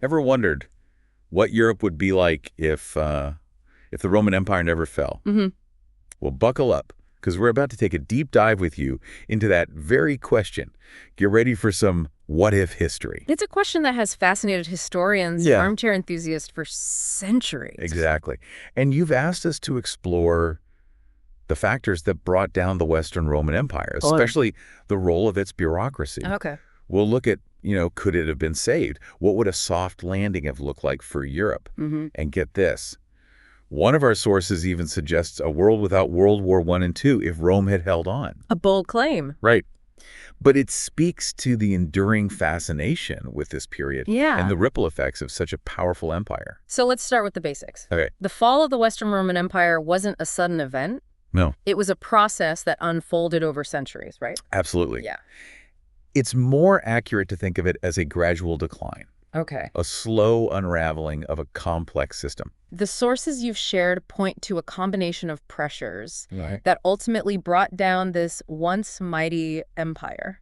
Ever wondered what Europe would be like if the Roman Empire never fell? Hmm. Well, buckle up, because we're about to take a deep dive with you into that very question. Get ready for some what-if history. It's a question that has fascinated historians and Yeah, armchair enthusiasts for centuries. exactly. And you've asked us to explore the factors that brought down the Western Roman Empire, especially the role of its bureaucracy. Okay. We'll look at, could it have been saved? What would a soft landing have looked like for Europe? Hmm. And get this. One of our sources even suggests a world without World War I and II if Rome had held on. A bold claim. Right. But it speaks to the enduring fascination with this period and Yeah. the ripple effects of such a powerful empire. So let's start with the basics. Okay. The fall of the Western Roman Empire wasn't a sudden event. No, It was a process that unfolded over centuries, right? absolutely. Yeah. It's more accurate to think of it as a gradual decline, Okay. a slow unraveling of a complex system. The sources you've shared point to a combination of pressures Right. that ultimately brought down this once mighty empire.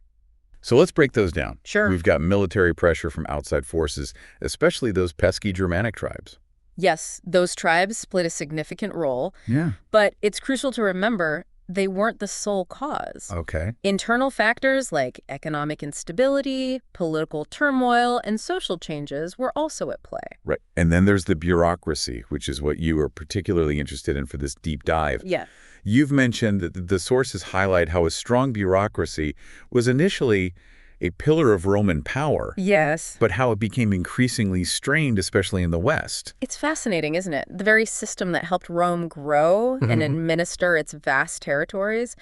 So let's break those down. Sure. We've got military pressure from outside forces, especially those pesky Germanic tribes. Yes, those tribes played a significant role, Yeah. but it's crucial to remember they weren't the sole cause. Okay. Internal factors like economic instability, political turmoil, and social changes were also at play. Right. And then there's the bureaucracy, which is what you are particularly interested in for this deep dive. Yeah. You've mentioned that the sources highlight how a strong bureaucracy was initially a pillar of Roman power, Yes. but how it became increasingly strained, especially in the West. It's fascinating, isn't it? The very system that helped Rome grow and administer its vast territories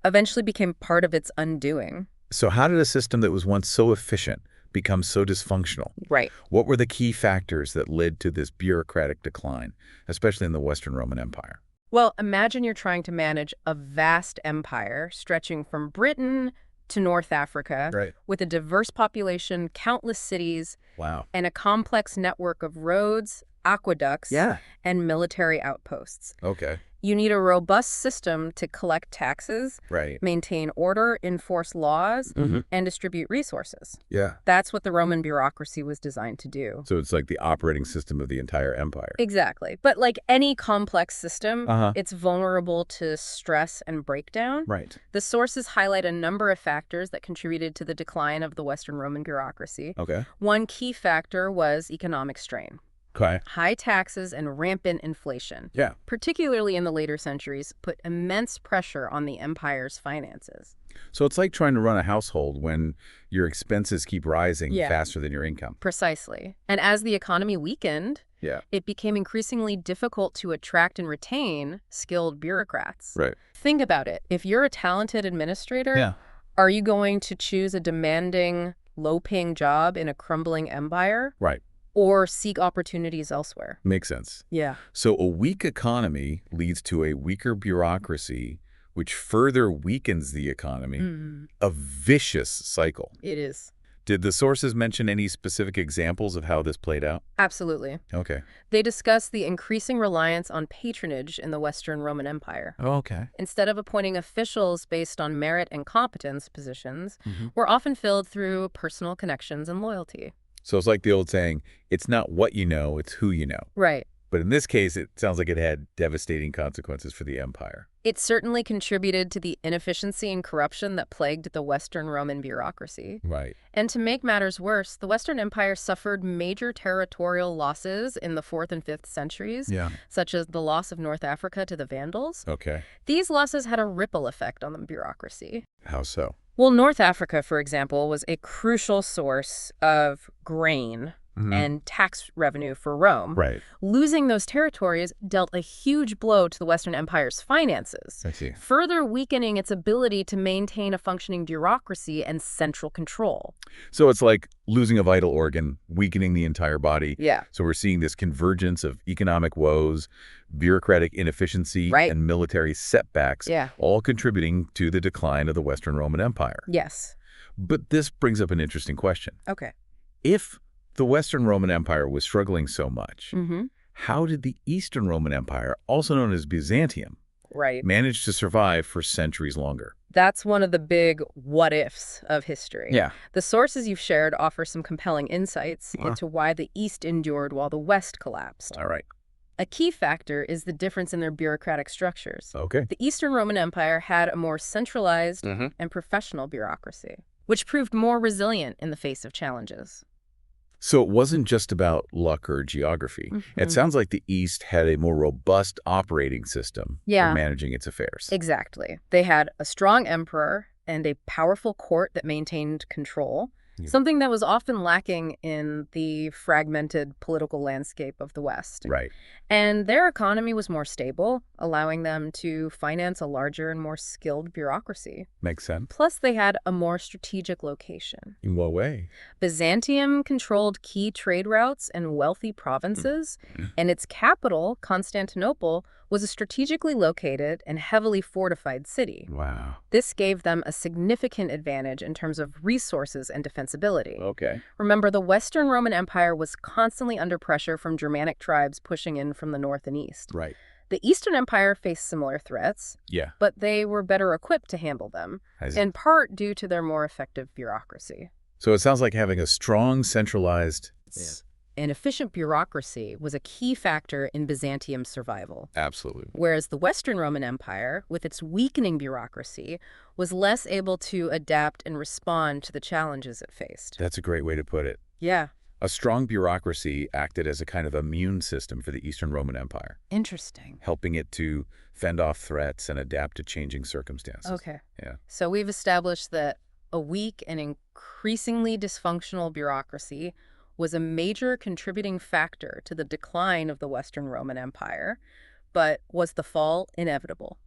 eventually became part of its undoing. So how did a system that was once so efficient become so dysfunctional? Right. What were the key factors that led to this bureaucratic decline, especially in the Western Roman Empire? Well, imagine you're trying to manage a vast empire stretching from Britain to North Africa Right. with a diverse population, countless cities, Wow. and a complex network of roads, aqueducts, Yeah. and military outposts. Okay. You need a robust system to collect taxes, Right. maintain order, enforce laws, Mhm. and distribute resources. Yeah. That's what the Roman bureaucracy was designed to do. So it's like the operating system of the entire empire. Exactly. But like any complex system, Uh-huh. it's vulnerable to stress and breakdown. Right. The sources highlight a number of factors that contributed to the decline of the Western Roman bureaucracy. Okay. One key factor was economic strain. Okay. High taxes and rampant inflation, Yeah. particularly in the later centuries, put immense pressure on the empire's finances. So it's like trying to run a household when your expenses keep rising Yeah. faster than your income. Precisely. And as the economy weakened, Yeah. it became increasingly difficult to attract and retain skilled bureaucrats. Right. Think about it. If you're a talented administrator, Yeah. are you going to choose a demanding, low-paying job in a crumbling empire Right. or seek opportunities elsewhere? Makes sense. Yeah. So a weak economy leads to a weaker bureaucracy, which further weakens the economy. A vicious cycle. It is. Did the sources mention any specific examples of how this played out? Absolutely. Okay. They discuss the increasing reliance on patronage in the Western Roman Empire. Oh, okay. Instead of appointing officials based on merit and competence, positions Mhm. were often filled through personal connections and loyalty. So it's like the old saying, it's not what you know, it's who you know. Right. But in this case, it sounds like it had devastating consequences for the empire. It certainly contributed to the inefficiency and corruption that plagued the Western Roman bureaucracy. Right. And to make matters worse, the Western Empire suffered major territorial losses in the 4th and 5th centuries, Yeah. such as the loss of North Africa to the Vandals. Okay. These losses had a ripple effect on the bureaucracy. How so? Well, North Africa, for example, was a crucial source of grain and tax revenue for Rome. Right. Losing those territories dealt a huge blow to the Western Empire's finances, I see. further weakening its ability to maintain a functioning bureaucracy and central control. So it's like losing a vital organ, weakening the entire body. Yeah. So we're seeing this convergence of economic woes, bureaucratic inefficiency, Right. and military setbacks, Yeah. all contributing to the decline of the Western Roman Empire. Yes. But this brings up an interesting question. Okay. If the Western Roman Empire was struggling so much, Mm-hmm. how did the Eastern Roman Empire, also known as Byzantium, Right. managed to survive for centuries longer. That's one of the big what-ifs of history. Yeah. The sources you've shared offer some compelling insights Uh, into why the East endured while the West collapsed. all right. A key factor is the difference in their bureaucratic structures. Okay. The Eastern Roman Empire had a more centralized and professional bureaucracy, which proved more resilient in the face of challenges. So it wasn't just about luck or geography. It sounds like the East had a more robust operating system for Yeah, managing its affairs. exactly. They had a strong emperor and a powerful court that maintained control, Yeah. something that was often lacking in the fragmented political landscape of the West. Right. And their economy was more stable, allowing them to finance a larger and more skilled bureaucracy. Makes sense. Plus, they had a more strategic location. In what way? Byzantium controlled key trade routes and wealthy provinces, and its capital, Constantinople, was a strategically located and heavily fortified city. Wow. This gave them a significant advantage in terms of resources and defensibility. Okay. Remember, the Western Roman Empire was constantly under pressure from Germanic tribes pushing in from the north and east. Right. The Eastern Empire faced similar threats, Yeah. but they were better equipped to handle them, I see. in part due to their more effective bureaucracy. So it sounds like having a strong, centralized... An efficient bureaucracy was a key factor in Byzantium's survival, Absolutely. whereas the Western Roman Empire, with its weakening bureaucracy, was less able to adapt and respond to the challenges it faced. That's a great way to put it. Yeah, A strong bureaucracy acted as a kind of immune system for the Eastern Roman Empire, interesting. helping it to fend off threats and adapt to changing circumstances. Okay. Yeah. So we've established that a weak and increasingly dysfunctional bureaucracy was a major contributing factor to the decline of the Western Roman Empire, but was the fall inevitable?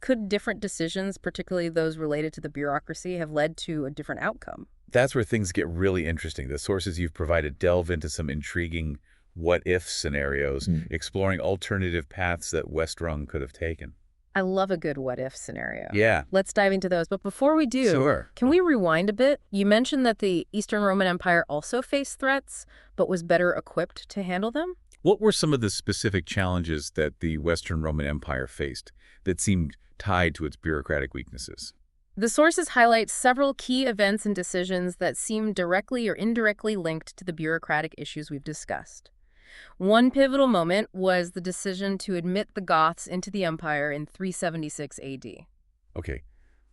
Could different decisions, particularly those related to the bureaucracy, have led to a different outcome? That's where things get really interesting. The sources you've provided delve into some intriguing what-if scenarios, exploring alternative paths that West Rome could have taken. I love a good what-if scenario. Yeah. Let's dive into those. But before we do, Sure. can we rewind a bit? You mentioned that the Eastern Roman Empire also faced threats, but was better equipped to handle them? What were some of the specific challenges that the Western Roman Empire faced that seemed tied to its bureaucratic weaknesses? The sources highlight several key events and decisions that seem directly or indirectly linked to the bureaucratic issues we've discussed. One pivotal moment was the decision to admit the Goths into the empire in 376 AD. Okay.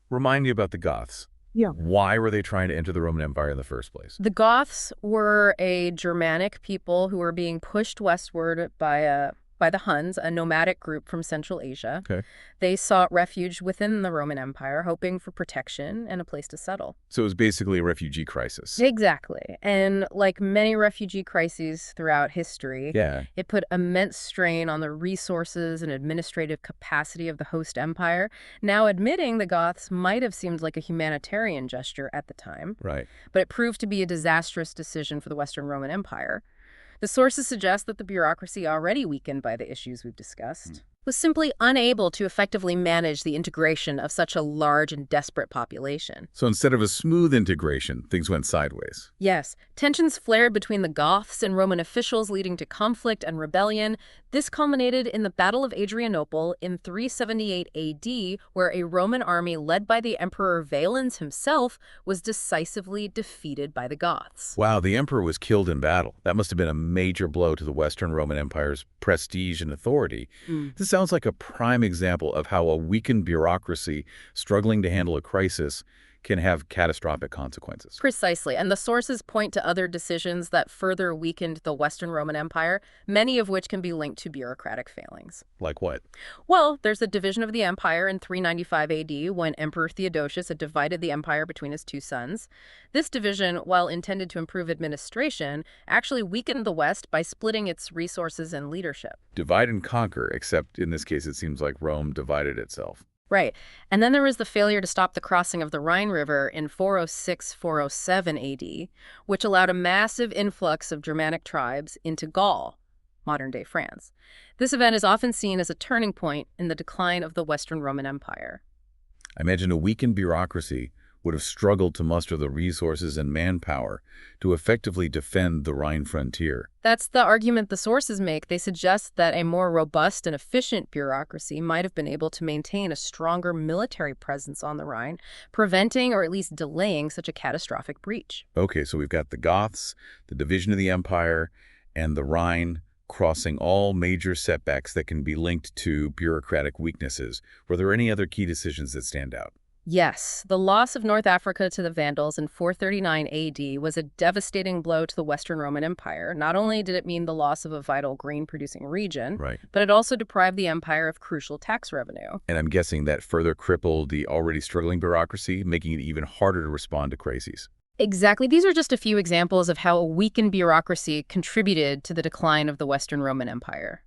Remind me about the Goths. Yeah. Why were they trying to enter the Roman Empire in the first place? The Goths were a Germanic people who were being pushed westward by the Huns, a nomadic group from Central Asia. Okay. They sought refuge within the Roman Empire, hoping for protection and a place to settle. So it was basically a refugee crisis. Exactly. And like many refugee crises throughout history, Yeah. it put immense strain on the resources and administrative capacity of the host empire. Now, admitting the Goths might have seemed like a humanitarian gesture at the time, Right. but it proved to be a disastrous decision for the Western Roman Empire. The sources suggest that the bureaucracy, already weakened by the issues we've discussed, was simply unable to effectively manage the integration of such a large and desperate population. So instead of a smooth integration, things went sideways. Yes, tensions flared between the Goths and Roman officials, leading to conflict and rebellion. This culminated in the Battle of Adrianople in 378 AD, where a Roman army led by the Emperor Valens himself was decisively defeated by the Goths. Wow, the emperor was killed in battle. That must have been a major blow to the Western Roman Empire's prestige and authority. This sounds like a prime example of how a weakened bureaucracy struggling to handle a crisis can have catastrophic consequences. Precisely, and the sources point to other decisions that further weakened the Western Roman Empire, many of which can be linked to bureaucratic failings. Like what? Well, there's a division of the empire in 395 AD when Emperor Theodosius had divided the empire between his two sons. This division, while intended to improve administration, actually weakened the West by splitting its resources and leadership. Divide and conquer, except in this case it seems like Rome divided itself. Right. And then there was the failure to stop the crossing of the Rhine River in 406-407 AD, which allowed a massive influx of Germanic tribes into Gaul, modern-day France. This event is often seen as a turning point in the decline of the Western Roman Empire. I imagine a weakened bureaucracy would have struggled to muster the resources and manpower to effectively defend the Rhine frontier. That's the argument the sources make. They suggest that a more robust and efficient bureaucracy might have been able to maintain a stronger military presence on the Rhine, preventing or at least delaying such a catastrophic breach. Okay, so we've got the Goths, the division of the empire, and the Rhine crossing all major setbacks that can be linked to bureaucratic weaknesses. Were there any other key decisions that stand out? Yes, the loss of North Africa to the Vandals in 439 AD was a devastating blow to the Western Roman Empire. Not only did it mean the loss of a vital grain-producing region, Right. but it also deprived the empire of crucial tax revenue. And I'm guessing that further crippled the already struggling bureaucracy, making it even harder to respond to crises. Exactly. These are just a few examples of how a weakened bureaucracy contributed to the decline of the Western Roman Empire.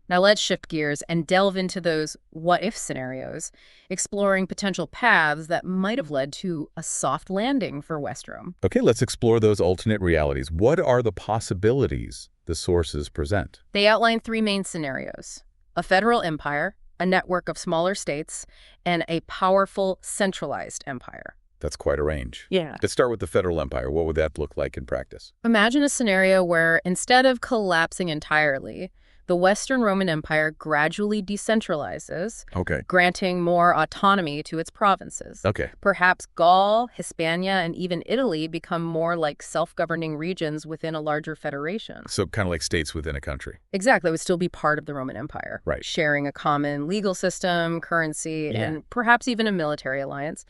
Now let's shift gears and delve into those what-if scenarios, exploring potential paths that might have led to a soft landing for West Rome. Okay, let's explore those alternate realities. What are the possibilities the sources present? They outline three main scenarios: a federal empire, a network of smaller states, and a powerful centralized empire. That's quite a range. Yeah. Let's start with the federal empire. What would that look like in practice? Imagine a scenario where instead of collapsing entirely, the Western Roman Empire gradually decentralizes, Okay. granting more autonomy to its provinces. Okay. Perhaps Gaul, Hispania, and even Italy become more like self-governing regions within a larger federation. So kind of like states within a country. Exactly, it would still be part of the Roman Empire, Right. sharing a common legal system, currency, Yeah. and perhaps even a military alliance.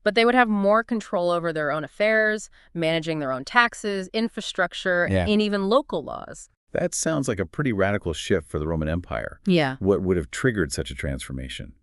But they would have more control over their own affairs, managing their own taxes, infrastructure, Yeah. and even local laws. That sounds like a pretty radical shift for the Roman Empire. Yeah. What would have triggered such a transformation?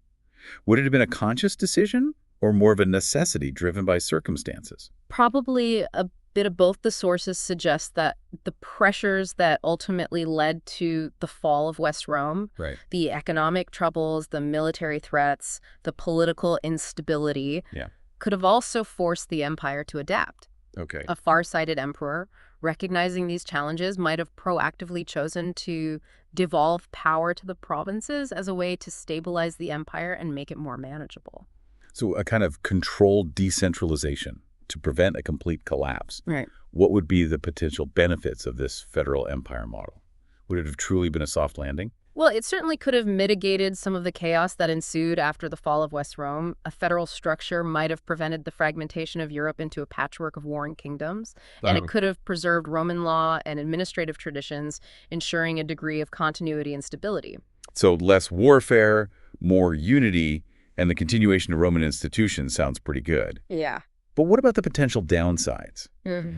Would it have been a conscious decision or more of a necessity driven by circumstances? Probably a bit of both. The sources suggest that the pressures that ultimately led to the fall of West Rome, Right. the economic troubles, the military threats, the political instability, Yeah. could have also forced the empire to adapt. Okay. A far-sighted emperor, recognizing these challenges, might have proactively chosen to devolve power to the provinces as a way to stabilize the empire and make it more manageable. So a kind of controlled decentralization to prevent a complete collapse. Right. What would be the potential benefits of this federal empire model? Would it have truly been a soft landing? Well, it certainly could have mitigated some of the chaos that ensued after the fall of West Rome. A federal structure might have prevented the fragmentation of Europe into a patchwork of warring kingdoms, and it could have preserved Roman law and administrative traditions, ensuring a degree of continuity and stability. So less warfare, more unity, and the continuation of Roman institutions sounds pretty good. Yeah. But what about the potential downsides?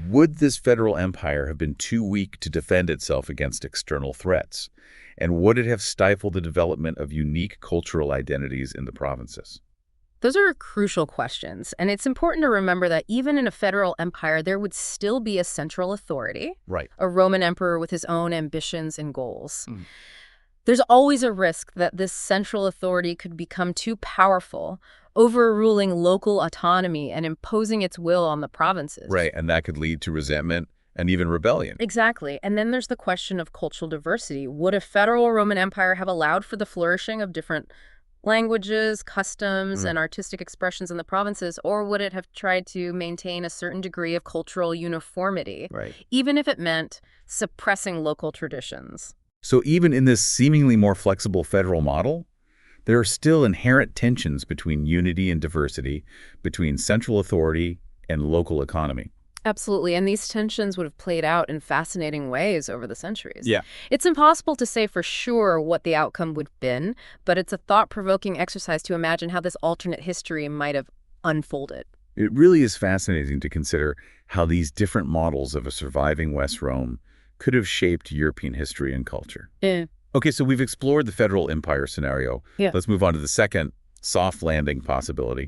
Would this federal empire have been too weak to defend itself against external threats? And would it have stifled the development of unique cultural identities in the provinces? Those are crucial questions, and it's important to remember that even in a federal empire, there would still be a central authority, Right. a Roman emperor with his own ambitions and goals. There's always a risk that this central authority could become too powerful, overruling local autonomy and imposing its will on the provinces. Right, and that could lead to resentment and even rebellion. Exactly. And then there's the question of cultural diversity. Would a federal Roman Empire have allowed for the flourishing of different languages, customs, and artistic expressions in the provinces, or would it have tried to maintain a certain degree of cultural uniformity, Right. even if it meant suppressing local traditions? So even in this seemingly more flexible federal model, there are still inherent tensions between unity and diversity, between central authority and local economy. Absolutely, and these tensions would have played out in fascinating ways over the centuries. Yeah. It's impossible to say for sure what the outcome would have been, but it's a thought-provoking exercise to imagine how this alternate history might have unfolded. It really is fascinating to consider how these different models of a surviving West Rome could have shaped European history and culture. Yeah. Okay, so we've explored the federal empire scenario. Yeah. Let's move on to the second soft landing possibility.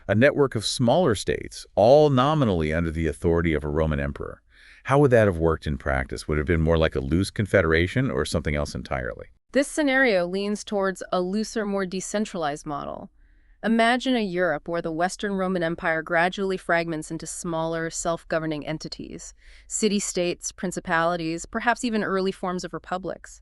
A network of smaller states, all nominally under the authority of a Roman emperor. How would that have worked in practice? Would it have been more like a loose confederation or something else entirely? This scenario leans towards a looser, more decentralized model. Imagine a Europe where the Western Roman Empire gradually fragments into smaller, self-governing entities, city-states, principalities, perhaps even early forms of republics.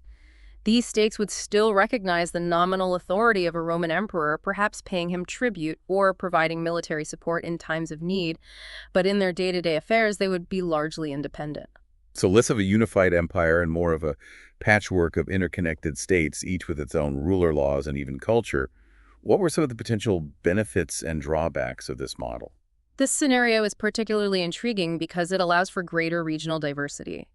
These states would still recognize the nominal authority of a Roman emperor, perhaps paying him tribute or providing military support in times of need, but in their day-to-day affairs, they would be largely independent. So less of a unified empire and more of a patchwork of interconnected states, each with its own ruler laws and even culture. What were some of the potential benefits and drawbacks of this model? This scenario is particularly intriguing because it allows for greater regional diversity.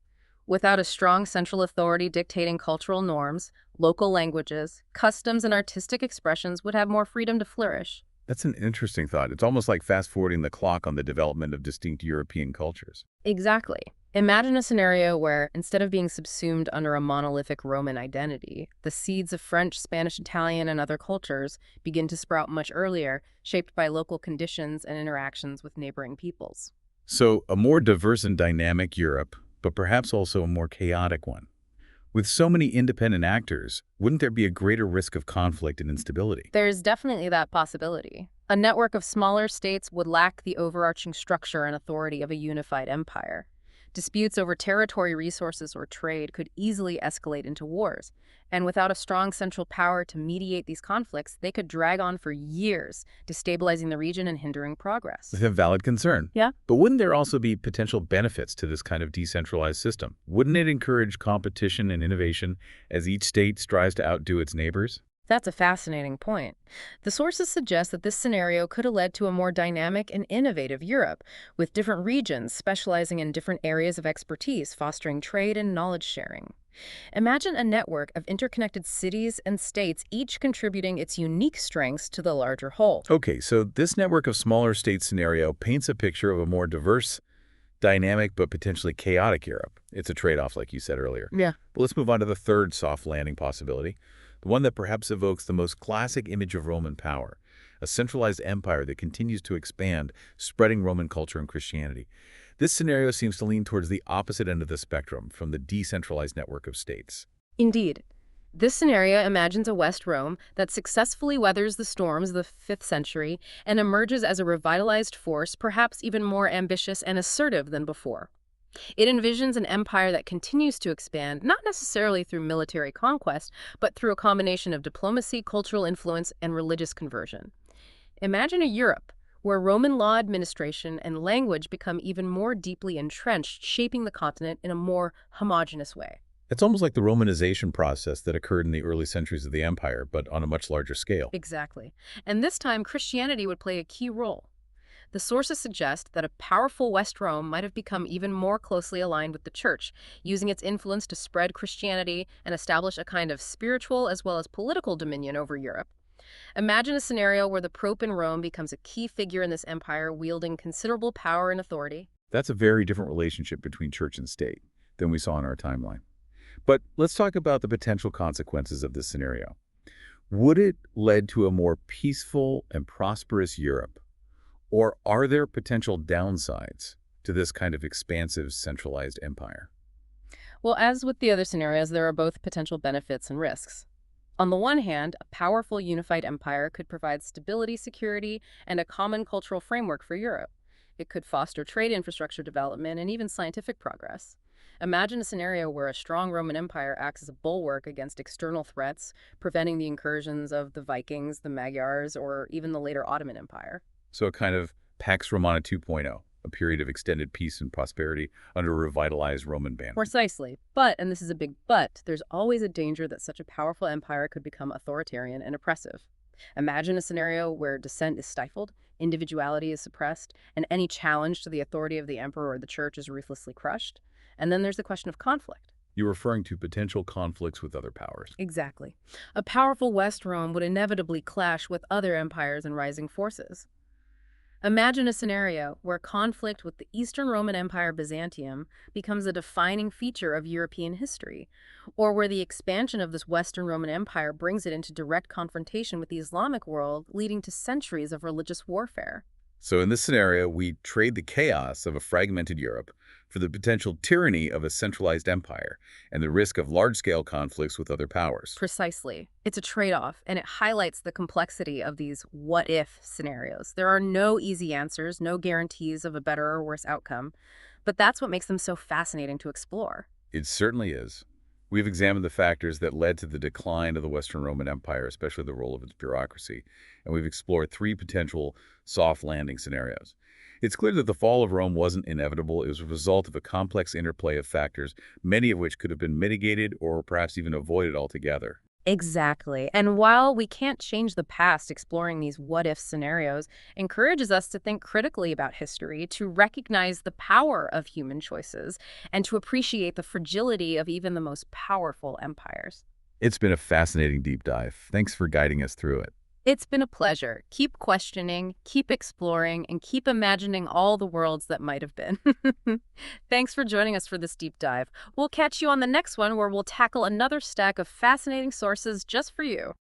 Without a strong central authority dictating cultural norms, local languages, customs, and artistic expressions would have more freedom to flourish. That's an interesting thought. It's almost like fast-forwarding the clock on the development of distinct European cultures. Exactly. Imagine a scenario where, instead of being subsumed under a monolithic Roman identity, the seeds of French, Spanish, Italian, and other cultures begin to sprout much earlier, shaped by local conditions and interactions with neighboring peoples. So a more diverse and dynamic Europe, but perhaps also a more chaotic one. With so many independent actors, wouldn't there be a greater risk of conflict and instability? There's definitely that possibility. A network of smaller states would lack the overarching structure and authority of a unified empire. Disputes over territory, resources, or trade could easily escalate into wars, and without a strong central power to mediate these conflicts, they could drag on for years, destabilizing the region and hindering progress. It's a valid concern. Yeah. But wouldn't there also be potential benefits to this kind of decentralized system? Wouldn't it encourage competition and innovation as each state strives to outdo its neighbors? That's a fascinating point. The sources suggest that this scenario could have led to a more dynamic and innovative Europe, with different regions specializing in different areas of expertise, fostering trade and knowledge sharing. Imagine a network of interconnected cities and states, each contributing its unique strengths to the larger whole. Okay, so this network of smaller states scenario paints a picture of a more diverse, dynamic, but potentially chaotic Europe. It's a trade-off, like you said earlier. Yeah. But let's move on to the third soft landing possibility, the one that perhaps evokes the most classic image of Roman power, a centralized empire that continues to expand, spreading Roman culture and Christianity. This scenario seems to lean towards the opposite end of the spectrum from the decentralized network of states. Indeed. This scenario imagines a West Rome that successfully weathers the storms of the 5th century and emerges as a revitalized force, perhaps even more ambitious and assertive than before. It envisions an empire that continues to expand, not necessarily through military conquest, but through a combination of diplomacy, cultural influence, and religious conversion. Imagine a Europe where Roman law administration and language become even more deeply entrenched, shaping the continent in a more homogeneous way. It's almost like the Romanization process that occurred in the early centuries of the empire, but on a much larger scale. Exactly. And this time, Christianity would play a key role. The sources suggest that a powerful West Rome might have become even more closely aligned with the Church, using its influence to spread Christianity and establish a kind of spiritual as well as political dominion over Europe. Imagine a scenario where the Pope in Rome becomes a key figure in this empire, wielding considerable power and authority. That's a very different relationship between church and state than we saw in our timeline. But let's talk about the potential consequences of this scenario. Would it lead to a more peaceful and prosperous Europe? Or are there potential downsides to this kind of expansive centralized empire? Well, as with the other scenarios, there are both potential benefits and risks. On the one hand, a powerful unified empire could provide stability, security, and a common cultural framework for Europe. It could foster trade infrastructure development and even scientific progress. Imagine a scenario where a strong Roman Empire acts as a bulwark against external threats, preventing the incursions of the Vikings, the Magyars, or even the later Ottoman Empire. So a kind of Pax Romana 2.0, a period of extended peace and prosperity under a revitalized Roman banner. Precisely. But, and this is a big but, there's always a danger that such a powerful empire could become authoritarian and oppressive. Imagine a scenario where dissent is stifled, individuality is suppressed, and any challenge to the authority of the emperor or the church is ruthlessly crushed. And then there's the question of conflict. You're referring to potential conflicts with other powers. Exactly. A powerful West Rome would inevitably clash with other empires and rising forces. Imagine a scenario where conflict with the Eastern Roman Empire Byzantium becomes a defining feature of European history, or where the expansion of this Western Roman Empire brings it into direct confrontation with the Islamic world, leading to centuries of religious warfare. So in this scenario, we trade the chaos of a fragmented Europe for the potential tyranny of a centralized empire and the risk of large-scale conflicts with other powers. Precisely. It's a trade-off, and it highlights the complexity of these what-if scenarios. There are no easy answers, no guarantees of a better or worse outcome, but that's what makes them so fascinating to explore. It certainly is. We've examined the factors that led to the decline of the Western Roman Empire, especially the role of its bureaucracy, and we've explored three potential soft landing scenarios. It's clear that the fall of Rome wasn't inevitable. It was a result of a complex interplay of factors, many of which could have been mitigated or perhaps even avoided altogether. Exactly. And while we can't change the past, exploring these what-if scenarios encourages us to think critically about history, to recognize the power of human choices, and to appreciate the fragility of even the most powerful empires. It's been a fascinating deep dive. Thanks for guiding us through it. It's been a pleasure. Keep questioning, keep exploring, and keep imagining all the worlds that might have been. Thanks for joining us for this deep dive. We'll catch you on the next one where we'll tackle another stack of fascinating sources just for you.